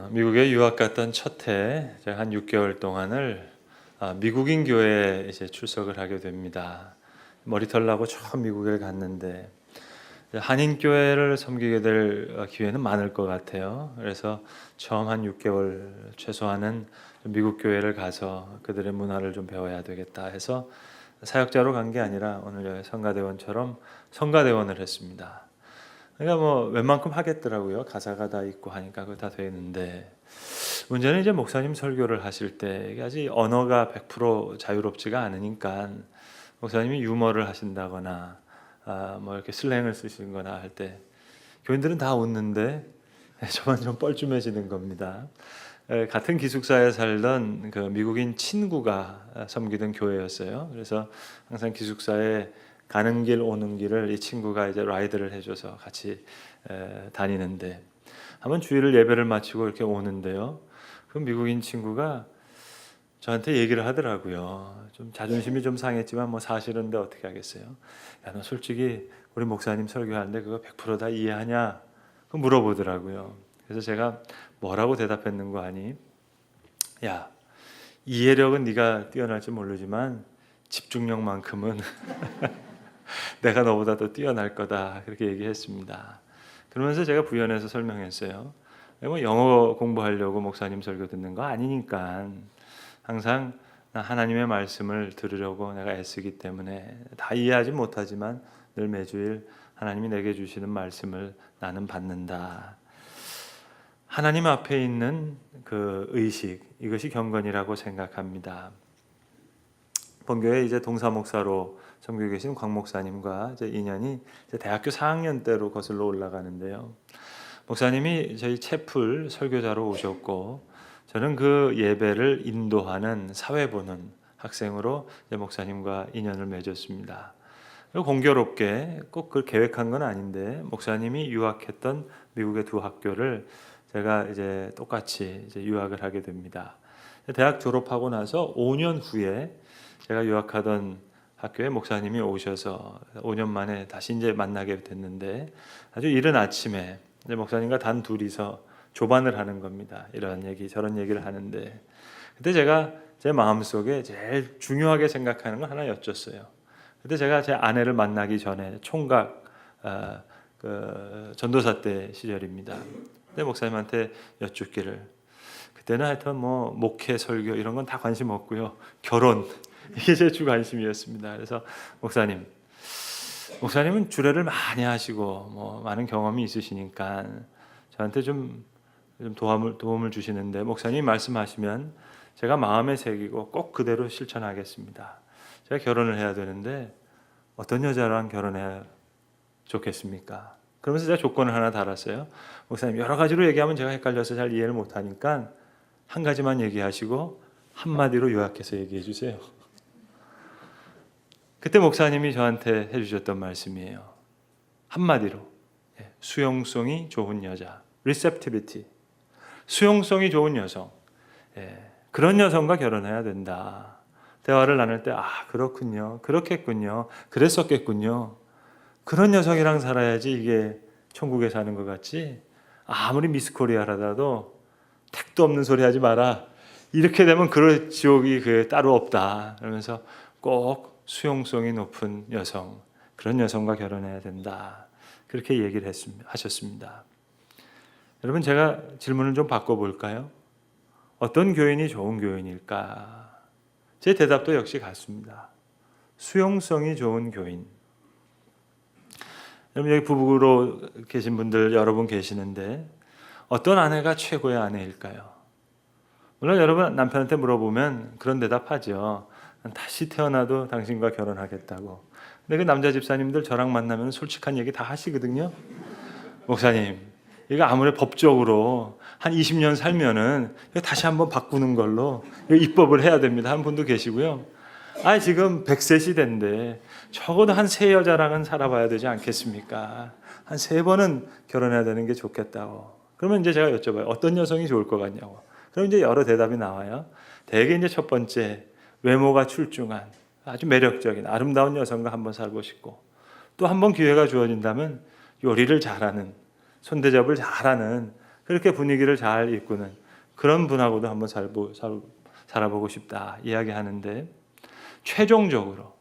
미국에 유학 갔던 첫 해, 제가 한 6개월 동안을 미국인 교회에 이제 출석을 하게 됩니다. 머리털 나고 처음 미국에 갔는데 한인 교회를 섬기게 될 기회는 많을 것 같아요. 그래서 처음 한 6개월 최소한은 미국 교회를 가서 그들의 문화를 좀 배워야 되겠다 해서 사역자로 간 게 아니라 오늘 성가대원처럼 성가대원을 했습니다. 그러니까 뭐 웬만큼 하겠더라고요. 가사가 다 있고 하니까 그거 다 되는데 문제는 이제 목사님 설교를 하실 때 이게 아직 언어가 100% 자유롭지가 않으니까 목사님이 유머를 하신다거나 뭐 이렇게 슬랭을 쓰시거나 할 때 교인들은 다 웃는데 저만 좀 뻘쭘해지는 겁니다. 같은 기숙사에 살던 그 미국인 친구가 섬기던 교회였어요. 그래서 항상 기숙사에 가는 길 오는 길을 이 친구가 이제 라이드를 해줘서 같이 다니는데 한번 주일 예배를 마치고 이렇게 오는데요. 그 미국인 친구가 저한테 얘기를 하더라고요. 좀 자존심이 좀 상했지만 뭐 사실인데 어떻게 하겠어요. 야, 너 솔직히 우리 목사님 설교하는데 그거 100%다 이해하냐? 그 물어보더라고요. 그래서 제가 뭐라고 대답했는 거 아니? 야, 이해력은 네가 뛰어날지 모르지만 집중력만큼은 내가 너보다 더 뛰어날 거다. 그렇게 얘기했습니다. 그러면서 제가 부연해서 설명했어요. 뭐 영어 공부하려고 목사님 설교 듣는 거 아니니까 항상 하나님의 말씀을 들으려고 내가 애쓰기 때문에 다 이해하지 못하지만 늘 매주일 하나님이 내게 주시는 말씀을 나는 받는다. 하나님 앞에 있는 그 의식, 이것이 경건이라고 생각합니다. 본교회 이제 동사 목사로 섬기고 계신 광 목사님과 이제 인연이 이제 대학교 4학년 때로 거슬러 올라가는데요. 목사님이 저희 채플 설교자로 오셨고 저는 그 예배를 인도하는 사회 보는 학생으로 이제 목사님과 인연을 맺었습니다. 그리고 공교롭게 꼭 그걸 계획한 건 아닌데 목사님이 유학했던 미국의 두 학교를 제가 이제 똑같이 이제 유학을 하게 됩니다. 대학 졸업하고 나서 5년 후에 제가 유학하던 학교에 목사님이 오셔서 5년 만에 다시 이제 만나게 됐는데 아주 이른 아침에 이제 목사님과 단 둘이서 조반을 하는 겁니다. 이런 얘기 저런 얘기를 하는데 그때 제가 제 마음속에 제일 중요하게 생각하는 거 하나 여쭸어요. 그때 제가 제 아내를 만나기 전에 총각 그 전도사 때 시절입니다. 근데 목사님한테 여쭙기를 그때는 하여튼 뭐 목회 설교 이런 건 다 관심 없고요. 결혼 이게 제 주 관심이었습니다. 그래서 목사님은 주례를 많이 하시고 뭐 많은 경험이 있으시니까 저한테 좀 도움을 주시는데 목사님이 말씀하시면 제가 마음에 새기고 꼭 그대로 실천하겠습니다. 제가 결혼을 해야 되는데 어떤 여자랑 결혼해야 좋겠습니까? 그러면서 제가 조건을 하나 달았어요. 목사님 여러 가지로 얘기하면 제가 헷갈려서 잘 이해를 못하니까 한 가지만 얘기하시고 한마디로 요약해서 얘기해 주세요. 그때 목사님이 저한테 해주셨던 말씀이에요. 한마디로 수용성이 좋은 여자, receptivity. 수용성이 좋은 여성, 그런 여성과 결혼해야 된다. 대화를 나눌 때 그렇군요, 그렇겠군요, 그랬었겠군요. 그런 여성이랑 살아야지 이게 천국에 사는 것 같지. 아무리 미스코리아라도 택도 없는 소리 하지 마라. 이렇게 되면 그럴 지옥이 따로 없다. 그러면서 꼭 수용성이 높은 여성, 그런 여성과 결혼해야 된다. 그렇게 얘기를 하셨습니다. 여러분 제가 질문을 좀 바꿔볼까요? 어떤 교인이 좋은 교인일까? 제 대답도 역시 같습니다. 수용성이 좋은 교인. 여러분 여기 부부로 계신 분들 여러분 계시는데 어떤 아내가 최고의 아내일까요? 물론 여러분 남편한테 물어보면 그런 대답하죠. 다시 태어나도 당신과 결혼하겠다고. 근데 그 남자 집사님들 저랑 만나면 솔직한 얘기 다 하시거든요. 목사님, 이거 아무리 법적으로 한 20년 살면은 다시 한번 바꾸는 걸로 입법을 해야 됩니다. 한 분도 계시고요. 지금 100세 시대인데 적어도 한 3여자랑은 살아봐야 되지 않겠습니까? 한 3번은 결혼해야 되는 게 좋겠다고. 그러면 이제 제가 여쭤봐요. 어떤 여성이 좋을 것 같냐고. 그럼 이제 여러 대답이 나와요. 대개 이제 첫 번째, 외모가 출중한 아주 매력적인 아름다운 여성과 한번 살고 싶고 또 한번 기회가 주어진다면 요리를 잘하는 손대접을 잘하는 그렇게 분위기를 잘 이끄는 그런 분하고도 한번 살아보고 싶다 이야기하는데, 최종적으로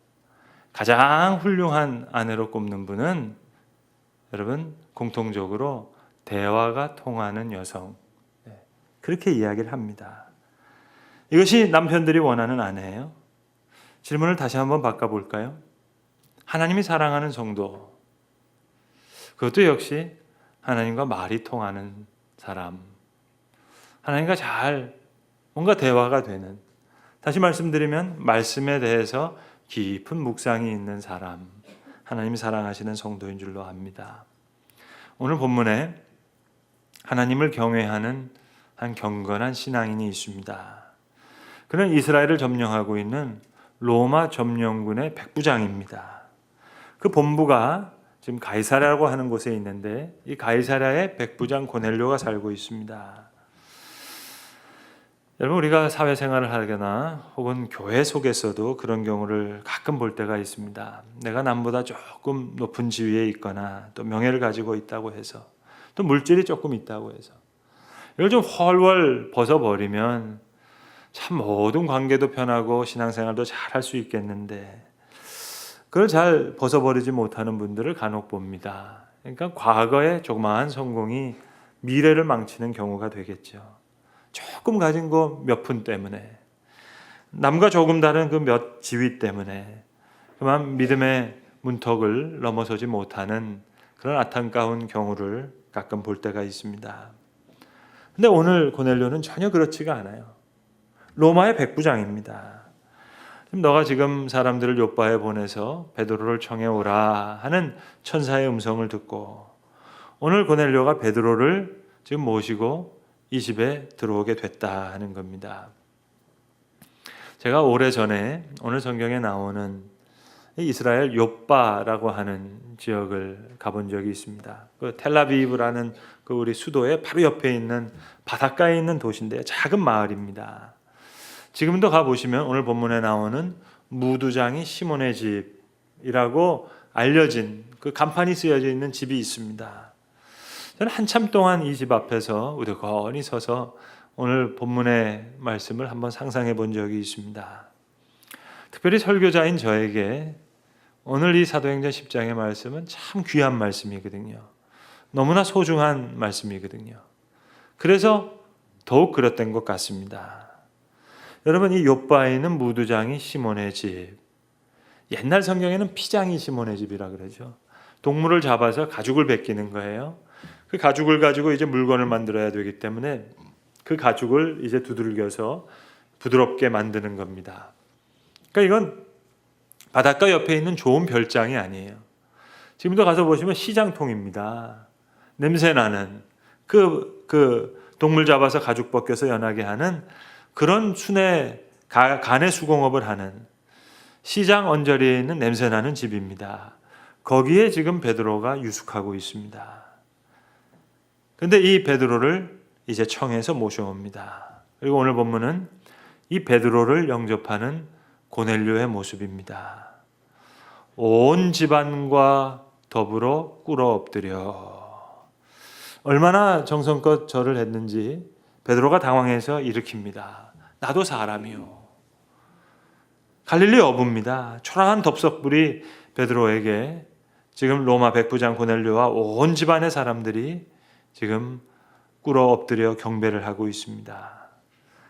가장 훌륭한 아내로 꼽는 분은 여러분 공통적으로 대화가 통하는 여성, 그렇게 이야기를 합니다. 이것이 남편들이 원하는 아내예요. 질문을 다시 한번 바꿔볼까요? 하나님이 사랑하는 성도, 그것도 역시 하나님과 말이 통하는 사람, 하나님과 잘 뭔가 대화가 되는, 다시 말씀드리면 말씀에 대해서 깊은 묵상이 있는 사람, 하나님이 사랑하시는 성도인 줄로 압니다. 오늘 본문에 하나님을 경외하는 한 경건한 신앙인이 있습니다. 그는 이스라엘을 점령하고 있는 로마 점령군의 백부장입니다. 그 본부가 지금 가이사랴라고 하는 곳에 있는데, 이 가이사랴에 백부장 고넬료가 살고 있습니다. 여러분, 우리가 사회생활을 하거나 혹은 교회 속에서도 그런 경우를 가끔 볼 때가 있습니다. 내가 남보다 조금 높은 지위에 있거나 또 명예를 가지고 있다고 해서, 또 물질이 조금 있다고 해서 이걸 좀 헐월 벗어버리면 참 모든 관계도 편하고 신앙생활도 잘 할 수 있겠는데, 그걸 잘 벗어버리지 못하는 분들을 간혹 봅니다. 그러니까 과거의 조그마한 성공이 미래를 망치는 경우가 되겠죠. 조금 가진 거 몇 푼 때문에, 남과 조금 다른 그 몇 지위 때문에 그만 믿음의 문턱을 넘어서지 못하는 그런 안타까운 경우를 가끔 볼 때가 있습니다. 근데 오늘 고넬료는 전혀 그렇지가 않아요. 로마의 백부장입니다. 너가 지금 사람들을 요바에 보내서 베드로를 청해 오라 하는 천사의 음성을 듣고, 오늘 고넬료가 베드로를 지금 모시고 이 집에 들어오게 됐다 하는 겁니다. 제가 오래전에 오늘 성경에 나오는 이스라엘 요바라고 하는 지역을 가본 적이 있습니다. 그 텔아비브라는 그 우리 수도의 바로 옆에 있는 바닷가에 있는 도시인데요, 작은 마을입니다. 지금도 가보시면 오늘 본문에 나오는 무두장이 시몬의 집이라고 알려진 그 간판이 쓰여져 있는 집이 있습니다. 저는 한참 동안 이 집 앞에서 우두커니 서서 오늘 본문의 말씀을 한번 상상해 본 적이 있습니다. 특별히 설교자인 저에게 오늘 이 사도행전 10장의 말씀은 참 귀한 말씀이거든요. 너무나 소중한 말씀이거든요. 그래서 더욱 그랬던 것 같습니다. 여러분, 이 요바에 있는 무두장이 시몬의 집, 옛날 성경에는 피장이 시몬의 집이라 그러죠. 동물을 잡아서 가죽을 벗기는 거예요. 그 가죽을 가지고 이제 물건을 만들어야 되기 때문에 그 가죽을 이제 두들겨서 부드럽게 만드는 겁니다. 그러니까 이건 바닷가 옆에 있는 좋은 별장이 아니에요. 지금도 가서 보시면 시장통입니다. 냄새나는 그 동물 잡아서 가죽 벗겨서 연하게 하는 그런 순회 간의 수공업을 하는 시장 언저리에 있는 냄새나는 집입니다. 거기에 지금 베드로가 유숙하고 있습니다. 그런데 이 베드로를 이제 청해서 모셔옵니다. 그리고 오늘 본문은 이 베드로를 영접하는 고넬료의 모습입니다. 온 집안과 더불어 꿇어 엎드려. 얼마나 정성껏 절을 했는지 베드로가 당황해서 일으킵니다. 나도 사람이요. 갈릴리 어부입니다. 초라한 덥석불이 베드로에게 지금 로마 백부장 고넬료와 온 집안의 사람들이 지금 꿇어 엎드려 경배를 하고 있습니다.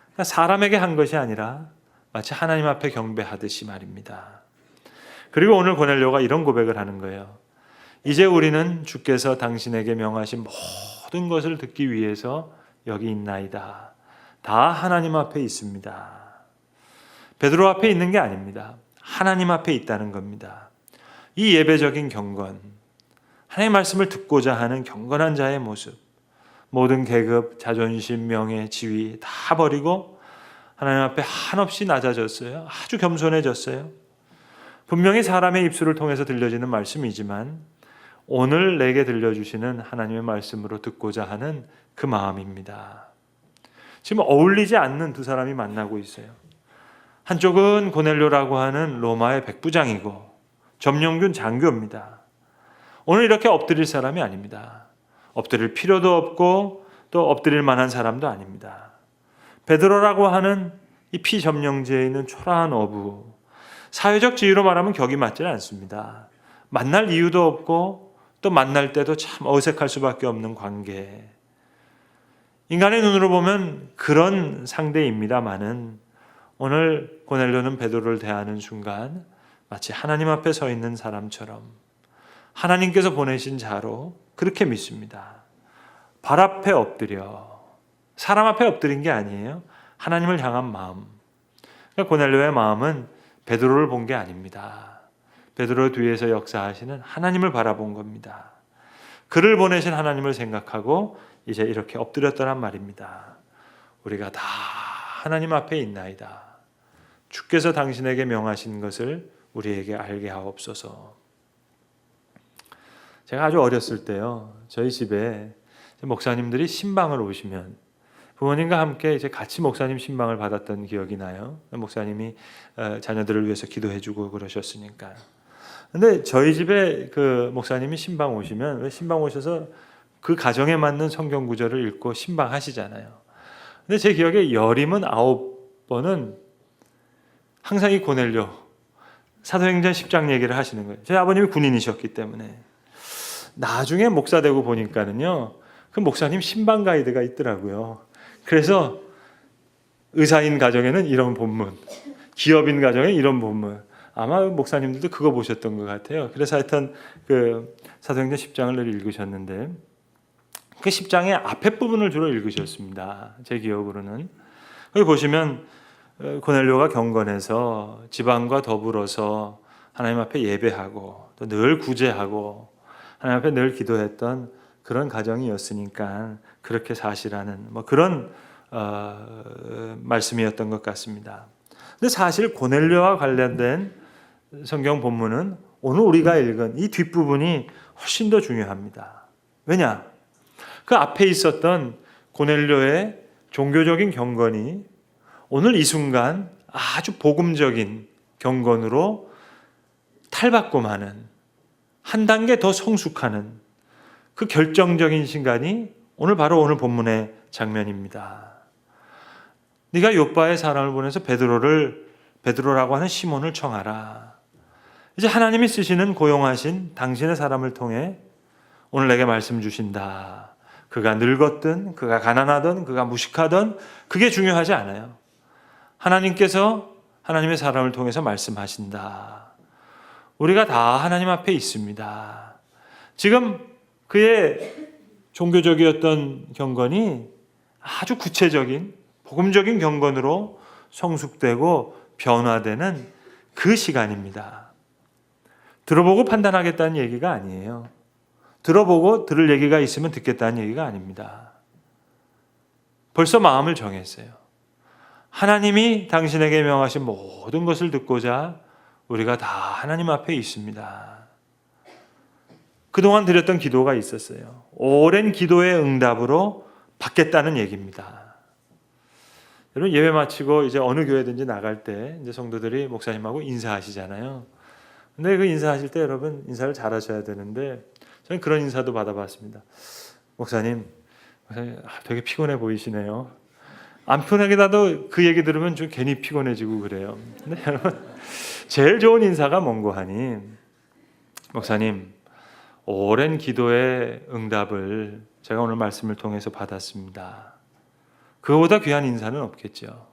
그러니까 사람에게 한 것이 아니라 마치 하나님 앞에 경배하듯이 말입니다. 그리고 오늘 고넬료가 이런 고백을 하는 거예요. 이제 우리는 주께서 당신에게 명하신 모든 것을 듣기 위해서 여기 있나이다. 다 하나님 앞에 있습니다. 베드로 앞에 있는 게 아닙니다. 하나님 앞에 있다는 겁니다. 이 예배적인 경건, 하나님의 말씀을 듣고자 하는 경건한 자의 모습, 모든 계급, 자존심, 명예, 지위 다 버리고 하나님 앞에 한없이 낮아졌어요. 아주 겸손해졌어요. 분명히 사람의 입술을 통해서 들려지는 말씀이지만 오늘 내게 들려주시는 하나님의 말씀으로 듣고자 하는 그 마음입니다. 지금 어울리지 않는 두 사람이 만나고 있어요. 한쪽은 고넬료라고 하는 로마의 백부장이고 점령군 장교입니다. 오늘 이렇게 엎드릴 사람이 아닙니다. 엎드릴 필요도 없고 또 엎드릴 만한 사람도 아닙니다. 베드로라고 하는 이 피점령지에 있는 초라한 어부, 사회적 지위로 말하면 격이 맞지는 않습니다. 만날 이유도 없고 또 만날 때도 참 어색할 수밖에 없는 관계. 인간의 눈으로 보면 그런 상대입니다마는 오늘 고넬료는 베드로를 대하는 순간 마치 하나님 앞에 서 있는 사람처럼 하나님께서 보내신 자로 그렇게 믿습니다. 발 앞에 엎드려, 사람 앞에 엎드린 게 아니에요. 하나님을 향한 마음. 그러니까 고넬료의 마음은 베드로를 본 게 아닙니다. 베드로 뒤에서 역사하시는 하나님을 바라본 겁니다. 그를 보내신 하나님을 생각하고 이제 이렇게 엎드렸더란 말입니다. 우리가 다 하나님 앞에 있나이다. 주께서 당신에게 명하신 것을 우리에게 알게 하옵소서. 제가 아주 어렸을 때요, 저희 집에 목사님들이 신방을 오시면 부모님과 함께 이제 같이 목사님 신방을 받았던 기억이 나요. 목사님이 자녀들을 위해서 기도해주고 그러셨으니까. 근데 저희 집에 그 목사님이 신방 오시면 왜 신방 오셔서 그 가정에 맞는 성경 구절을 읽고 신방하시잖아요. 근데 제 기억에 여림은 9번은 항상 이 고넬료 사도행전 10장 얘기를 하시는 거예요. 제 아버님이 군인이셨기 때문에. 나중에 목사 되고 보니까는요, 그 목사님 신방 가이드가 있더라고요. 그래서 의사인 가정에는 이런 본문, 기업인 가정에 이런 본문. 아마 목사님들도 그거 보셨던 것 같아요. 그래서 하여튼 그 사도행전 10장을 늘 읽으셨는데 그 10장의 앞에 부분을 주로 읽으셨습니다. 제 기억으로는. 거기 보시면 고넬료가 경건해서 지방과 더불어서 하나님 앞에 예배하고 또 늘 구제하고 하나님 앞에 늘 기도했던 그런 가정이었으니까 그렇게 사시라는 뭐 그런 말씀이었던 것 같습니다. 근데 사실 고넬료와 관련된 성경 본문은 오늘 우리가 읽은 이 뒷부분이 훨씬 더 중요합니다. 왜냐? 그 앞에 있었던 고넬료의 종교적인 경건이 오늘 이 순간 아주 복음적인 경건으로 탈바꿈하는 한 단계 더 성숙하는 그 결정적인 순간이 바로 오늘 본문의 장면입니다. 네가 요빠에 사람을 보내서 베드로라고 하는 시몬을 청하라. 이제 하나님이 쓰시는 고용하신 당신의 사람을 통해 오늘 내게 말씀 주신다. 그가 늙었든 그가 가난하든 그가 무식하든 그게 중요하지 않아요. 하나님께서 하나님의 사람을 통해서 말씀하신다. 우리가 다 하나님 앞에 있습니다. 지금 그의 종교적이었던 경건이 아주 구체적인 복음적인 경건으로 성숙되고 변화되는 그 시간입니다. 들어보고 판단하겠다는 얘기가 아니에요. 들어보고 들을 얘기가 있으면 듣겠다는 얘기가 아닙니다. 벌써 마음을 정했어요. 하나님이 당신에게 명하신 모든 것을 듣고자 우리가 다 하나님 앞에 있습니다. 그동안 드렸던 기도가 있었어요. 오랜 기도의 응답으로 받겠다는 얘기입니다. 여러분 예배 마치고 이제 어느 교회든지 나갈 때 이제 성도들이 목사님하고 인사하시잖아요. 근데 그 인사하실 때 여러분 인사를 잘하셔야 되는데 저는 그런 인사도 받아봤습니다. 목사님 되게 피곤해 보이시네요. 안 편하게라도 그 얘기 들으면 좀 괜히 피곤해지고 그래요. 근데 여러분 제일 좋은 인사가 뭔고 하니 목사님 오랜 기도의 응답을 제가 오늘 말씀을 통해서 받았습니다. 그거보다 귀한 인사는 없겠죠.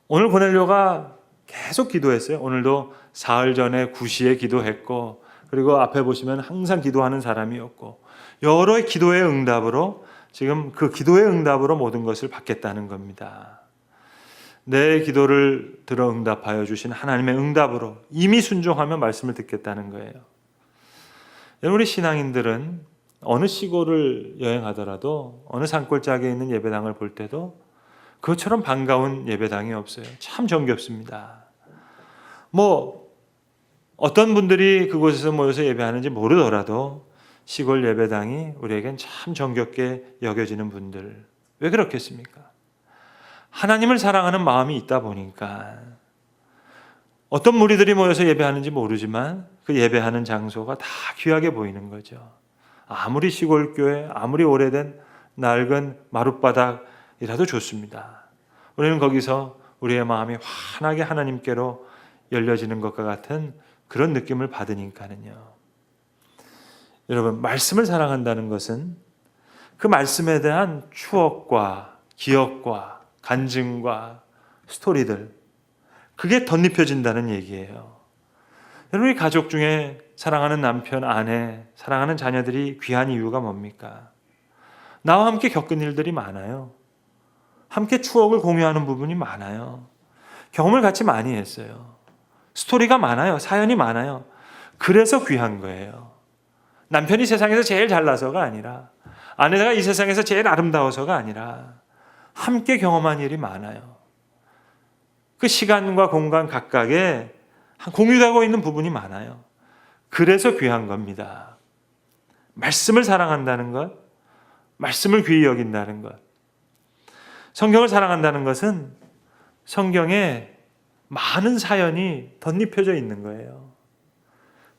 오늘 고넬료가 계속 기도했어요. 오늘도 사흘 전에 9시에 기도했고 그리고 앞에 보시면 항상 기도하는 사람이었고 여러 기도의 응답으로 지금 그 기도의 응답으로 모든 것을 받겠다는 겁니다. 내 기도를 들어 응답하여 주신 하나님의 응답으로 이미 순종하며 말씀을 듣겠다는 거예요. 우리 신앙인들은 어느 시골을 여행하더라도 어느 산골짜기에 있는 예배당을 볼 때도 그것처럼 반가운 예배당이 없어요. 참 정겹습니다. 어떤 분들이 그곳에서 모여서 예배하는지 모르더라도 시골 예배당이 우리에겐 참 정겹게 여겨지는 분들. 왜 그렇겠습니까? 하나님을 사랑하는 마음이 있다 보니까 어떤 무리들이 모여서 예배하는지 모르지만 그 예배하는 장소가 다 귀하게 보이는 거죠. 아무리 시골교회, 아무리 오래된 낡은 마룻바닥이라도 좋습니다. 우리는 거기서 우리의 마음이 환하게 하나님께로 열려지는 것과 같은 그런 느낌을 받으니까는요. 여러분, 말씀을 사랑한다는 것은 그 말씀에 대한 추억과 기억과 간증과 스토리들, 그게 덧입혀진다는 얘기예요. 여러분이 가족 중에 사랑하는 남편, 아내, 사랑하는 자녀들이 귀한 이유가 뭡니까? 나와 함께 겪은 일들이 많아요. 함께 추억을 공유하는 부분이 많아요. 경험을 같이 많이 했어요. 스토리가 많아요. 사연이 많아요. 그래서 귀한 거예요. 남편이 세상에서 제일 잘나서가 아니라, 아내가 이 세상에서 제일 아름다워서가 아니라 함께 경험한 일이 많아요. 그 시간과 공간 각각에 공유되고 있는 부분이 많아요. 그래서 귀한 겁니다. 말씀을 사랑한다는 것, 말씀을 귀히 여긴다는 것, 성경을 사랑한다는 것은 성경에 많은 사연이 덧입혀져 있는 거예요.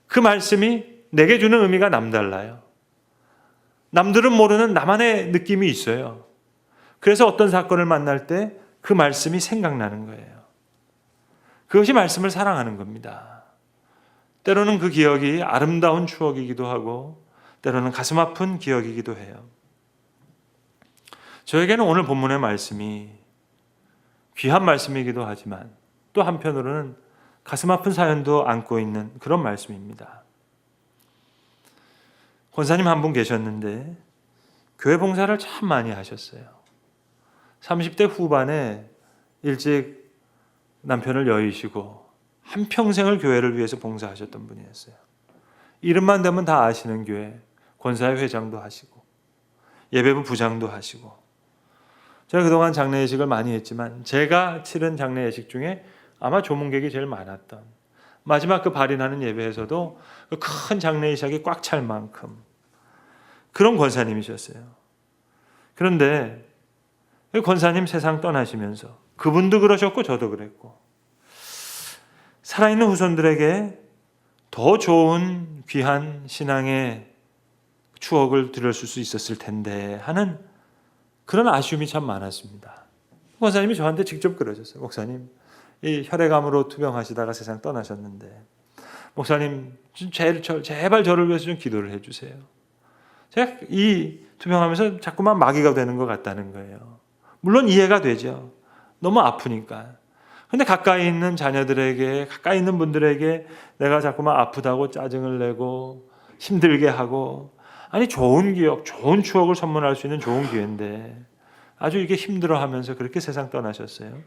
그 말씀이 내게 주는 의미가 남달라요. 남들은 모르는 나만의 느낌이 있어요. 그래서 어떤 사건을 만날 때 그 말씀이 생각나는 거예요. 그것이 말씀을 사랑하는 겁니다. 때로는 그 기억이 아름다운 추억이기도 하고 때로는 가슴 아픈 기억이기도 해요. 저에게는 오늘 본문의 말씀이 귀한 말씀이기도 하지만 또 한편으로는 가슴 아픈 사연도 안고 있는 그런 말씀입니다. 권사님 한 분 계셨는데 교회 봉사를 참 많이 하셨어요. 30대 후반에 일찍 남편을 여의시고 한평생을 교회를 위해서 봉사하셨던 분이었어요. 이름만 되면 다 아시는 교회, 권사회 회장도 하시고 예배부 부장도 하시고. 제가 그동안 장례예식을 많이 했지만 제가 치른 장례예식 중에 아마 조문객이 제일 많았던, 마지막 그 발인하는 예배에서도 그 큰 장례의식이 꽉 찰 만큼 그런 권사님이셨어요. 그런데 그 권사님 세상 떠나시면서 그분도 그러셨고 저도 그랬고 살아있는 후손들에게 더 좋은 귀한 신앙의 추억을 들었을 수 있었을 텐데 하는 그런 아쉬움이 참 많았습니다. 권사님이 저한테 직접 그러셨어요. 목사님, 이 혈액암으로 투병하시다가 세상 떠나셨는데 목사님 제발 저를 위해서 좀 기도를 해주세요. 제가 이 투병하면서 자꾸만 마귀가 되는 것 같다는 거예요. 물론 이해가 되죠. 너무 아프니까. 근데 가까이 있는 자녀들에게, 가까이 있는 분들에게 내가 자꾸만 아프다고 짜증을 내고 힘들게 하고, 아니 좋은 기억, 좋은 추억을 선물할 수 있는 좋은 기회인데 아주 이게 힘들어하면서 그렇게 세상 떠나셨어요.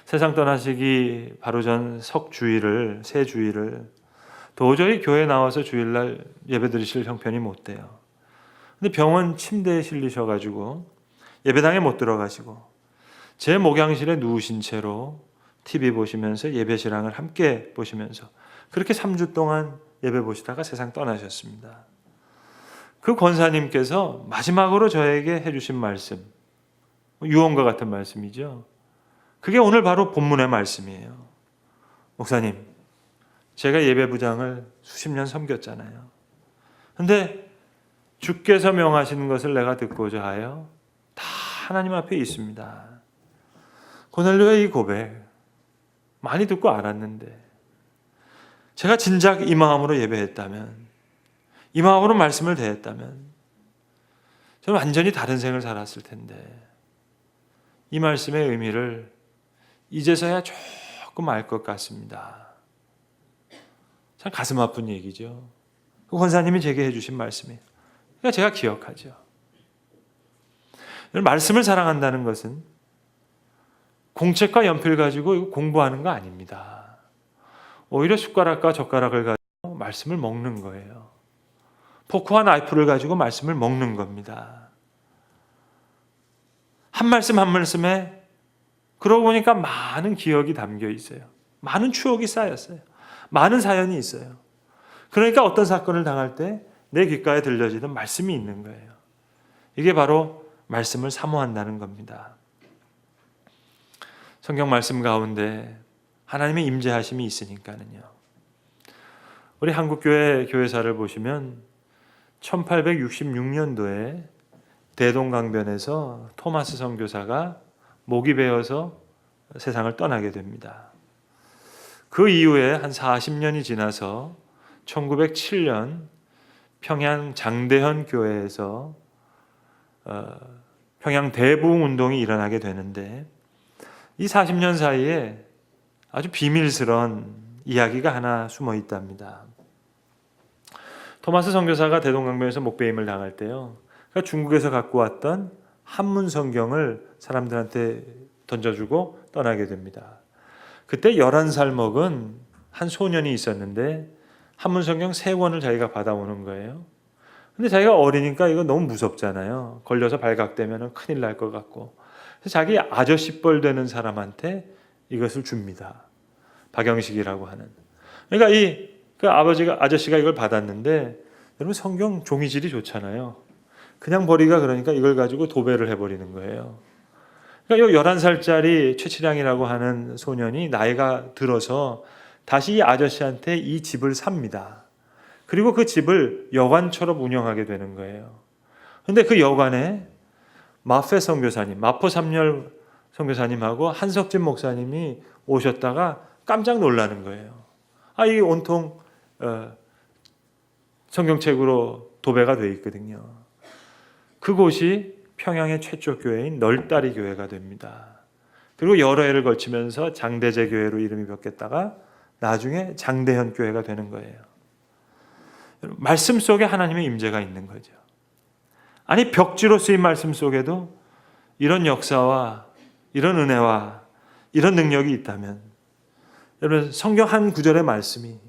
세상 떠나시기 바로 전 석주일을, 새 주일을 도저히 교회 나와서 주일날 예배 드리실 형편이 못 돼요. 근데 병원 침대에 실리셔가지고 예배당에 못 들어가시고 제 목양실에 누우신 채로 TV 보시면서 예배 실황을 함께 보시면서 그렇게 3주 동안 예배 보시다가 세상 떠나셨습니다. 그 권사님께서 마지막으로 저에게 해주신 말씀, 유언과 같은 말씀이죠. 그게 오늘 바로 본문의 말씀이에요. 목사님, 제가 예배부장을 수십 년 섬겼잖아요. 근데 주께서 명하시는 것을 내가 듣고자 하여 다 하나님 앞에 있습니다. 고넬료의 이 고백 많이 듣고 알았는데 제가 진작 이 마음으로 예배했다면, 이 마음으로 말씀을 대했다면 저는 완전히 다른 생을 살았을 텐데 이 말씀의 의미를 이제서야 조금 알 것 같습니다. 참 가슴 아픈 얘기죠. 그 권사님이 제게 해주신 말씀이에요. 그러니까 제가 기억하죠. 말씀을 사랑한다는 것은 공책과 연필 가지고 공부하는 거 아닙니다. 오히려 숟가락과 젓가락을 가지고 말씀을 먹는 거예요. 포크와 나이프를 가지고 말씀을 먹는 겁니다. 한 말씀 한 말씀에 그러고 보니까 많은 기억이 담겨 있어요. 많은 추억이 쌓였어요. 많은 사연이 있어요. 그러니까 어떤 사건을 당할 때 내 귓가에 들려지는 말씀이 있는 거예요. 이게 바로 말씀을 사모한다는 겁니다. 성경 말씀 가운데 하나님의 임재하심이 있으니까는요. 우리 한국교회 교회사를 보시면 1866년도에 대동강변에서 토마스 선교사가 목이 베어서 세상을 떠나게 됩니다. 그 이후에 한 40년이 지나서 1907년 평양 장대현 교회에서 평양 대부흥 운동이 일어나게 되는데, 이 40년 사이에 아주 비밀스러운 이야기가 하나 숨어 있답니다. 토마스 선교사가 대동강변에서 목베임을 당할 때요, 그러니까 중국에서 갖고 왔던 한문 성경을 사람들한테 던져주고 떠나게 됩니다. 그때 11살 먹은 한 소년이 있었는데 한문 성경 3권을 자기가 받아오는 거예요. 근데 자기가 어리니까 이거 너무 무섭잖아요. 걸려서 발각되면 큰일 날 것 같고. 그래서 자기 아저씨뻘 되는 사람한테 이것을 줍니다. 박영식이라고 하는. 그러니까 그 아저씨가 이걸 받았는데, 여러분 성경 종이질이 좋잖아요. 그냥 버리기가 그러니까 이걸 가지고 도배를 해버리는 거예요. 그러니까 이 11살짜리 최치량이라고 하는 소년이 나이가 들어서 다시 이 아저씨한테 이 집을 삽니다. 그리고 그 집을 여관처럼 운영하게 되는 거예요. 그런데 그 여관에 마포 삼열 선교사님하고 한석진 목사님이 오셨다가 깜짝 놀라는 거예요. 이 온통 성경책으로 도배가 되어 있거든요. 그곳이 평양의 최초 교회인 널다리 교회가 됩니다. 그리고 여러 해를 거치면서 장대제 교회로 이름이 바뀌었다가 나중에 장대현 교회가 되는 거예요. 말씀 속에 하나님의 임재가 있는 거죠. 아니, 벽지로 쓰인 말씀 속에도 이런 역사와 이런 은혜와 이런 능력이 있다면, 여러분 성경 한 구절의 말씀이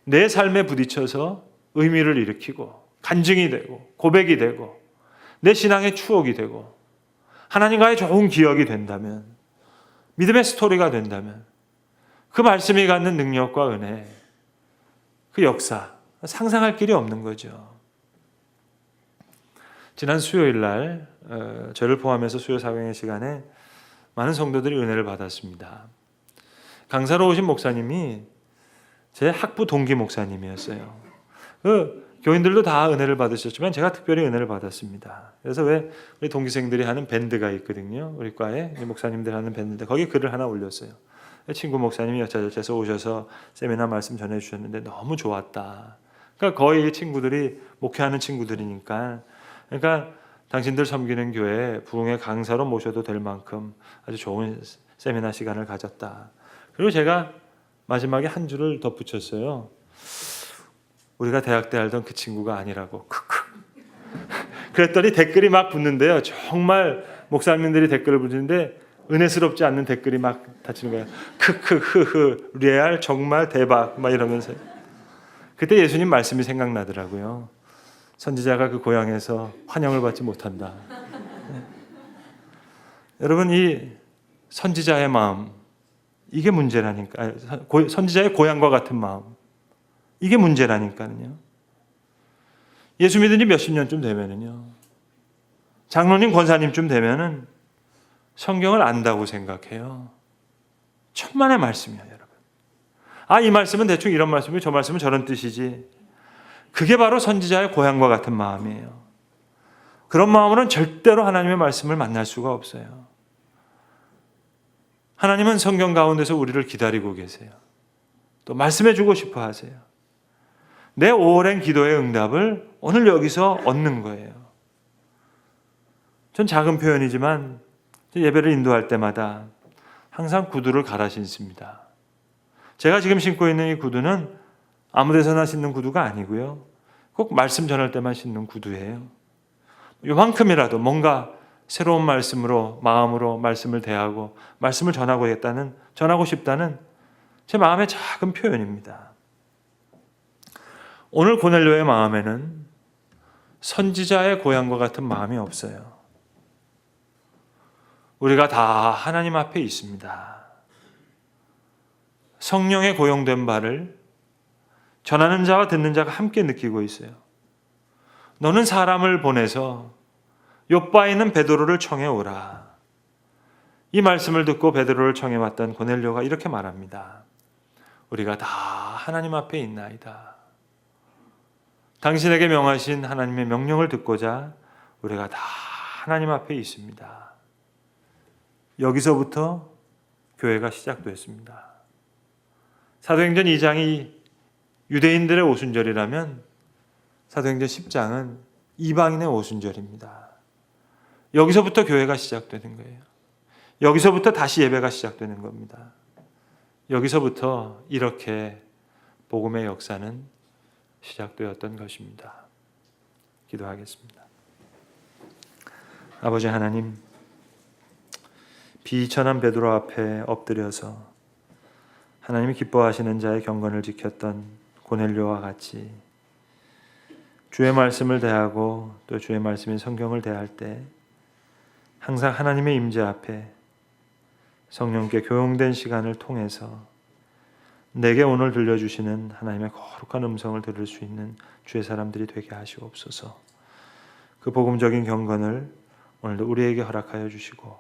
내 삶에 부딪혀서 의미를 일으키고 간증이 되고 고백이 되고 내 신앙의 추억이 되고 하나님과의 좋은 기억이 된다면, 믿음의 스토리가 된다면, 그 말씀이 갖는 능력과 은혜, 그 역사, 상상할 길이 없는 거죠. 지난 수요일 날 저를 포함해서 수요 사경의 시간에 많은 성도들이 은혜를 받았습니다. 강사로 오신 목사님이 제 학부 동기 목사님이었어요. 그 교인들도 다 은혜를 받으셨지만 제가 특별히 은혜를 받았습니다. 그래서 왜 우리 동기생들이 하는 밴드가 있거든요. 우리 과에 목사님들 하는 밴드인데 거기 글을 하나 올렸어요. 친구 목사님이 여차저차해서 오셔서 세미나 말씀 전해주셨는데 너무 좋았다. 그러니까 거의 친구들이 목회하는 친구들이니까, 그러니까 당신들 섬기는 교회 부흥의 강사로 모셔도 될 만큼 아주 좋은 세미나 시간을 가졌다. 그리고 제가 마지막에 한 줄을 덧붙였어요. 우리가 대학 때 알던 그 친구가 아니라고. 크크. 그랬더니 댓글이 막 붙는데요. 정말 목사님들이 댓글을 붙이는데 은혜스럽지 않는 댓글이 막 닫히는 거예요. 크크흐흐 레알 정말 대박 막 이러면서. 그때 예수님 말씀이 생각나더라고요. 선지자가 그 고향에서 환영을 받지 못한다. 여러분, 이 선지자의 마음, 이게 문제라니까. 선지자의 고향과 같은 마음, 이게 문제라니까요. 예수 믿은 지 몇십 년쯤 되면은요, 장로님 권사님쯤 되면은 성경을 안다고 생각해요. 천만의 말씀이에요, 여러분. 이 말씀은 대충 이런 말씀이고 저 말씀은 저런 뜻이지. 그게 바로 선지자의 고향과 같은 마음이에요. 그런 마음으로는 절대로 하나님의 말씀을 만날 수가 없어요. 하나님은 성경 가운데서 우리를 기다리고 계세요. 또 말씀해 주고 싶어 하세요. 내 오랜 기도의 응답을 오늘 여기서 얻는 거예요. 전 작은 표현이지만 예배를 인도할 때마다 항상 구두를 갈아 신습니다. 제가 지금 신고 있는 이 구두는 아무 데서나 신는 구두가 아니고요, 꼭 말씀 전할 때만 신는 구두예요. 요만큼이라도 뭔가 새로운 말씀으로, 마음으로 말씀을 대하고 말씀을 전하고 싶다는 제 마음의 작은 표현입니다. 오늘 고넬료의 마음에는 선지자의 고향과 같은 마음이 없어요. 우리가 다 하나님 앞에 있습니다. 성령의 고용된 바를 전하는 자와 듣는 자가 함께 느끼고 있어요. 너는 사람을 보내서 욥바에 있는 베드로를 청해 오라. 이 말씀을 듣고 베드로를 청해 왔던 고넬료가 이렇게 말합니다. 우리가 다 하나님 앞에 있나이다. 당신에게 명하신 하나님의 명령을 듣고자 우리가 다 하나님 앞에 있습니다. 여기서부터 교회가 시작됐습니다. 사도행전 2장이 유대인들의 오순절이라면 사도행전 10장은 이방인의 오순절입니다. 여기서부터 교회가 시작되는 거예요. 여기서부터 다시 예배가 시작되는 겁니다. 여기서부터 이렇게 복음의 역사는 시작되었던 것입니다. 기도하겠습니다. 아버지 하나님, 비천한 베드로 앞에 엎드려서 하나님이 기뻐하시는 자의 경건을 지켰던 고넬료와 같이 주의 말씀을 대하고 또 주의 말씀인 성경을 대할 때 항상 하나님의 임재 앞에 성령께 교용된 시간을 통해서 내게 오늘 들려주시는 하나님의 거룩한 음성을 들을 수 있는 주의 사람들이 되게 하시옵소서. 그 복음적인 경건을 오늘도 우리에게 허락하여 주시고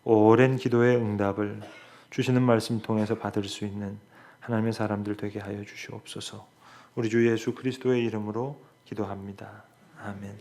오랜 기도의 응답을 주시는 말씀 통해서 받을 수 있는 하나님의 사람들 되게 하여 주시옵소서. 우리 주 예수 그리스도의 이름으로 기도합니다. 아멘.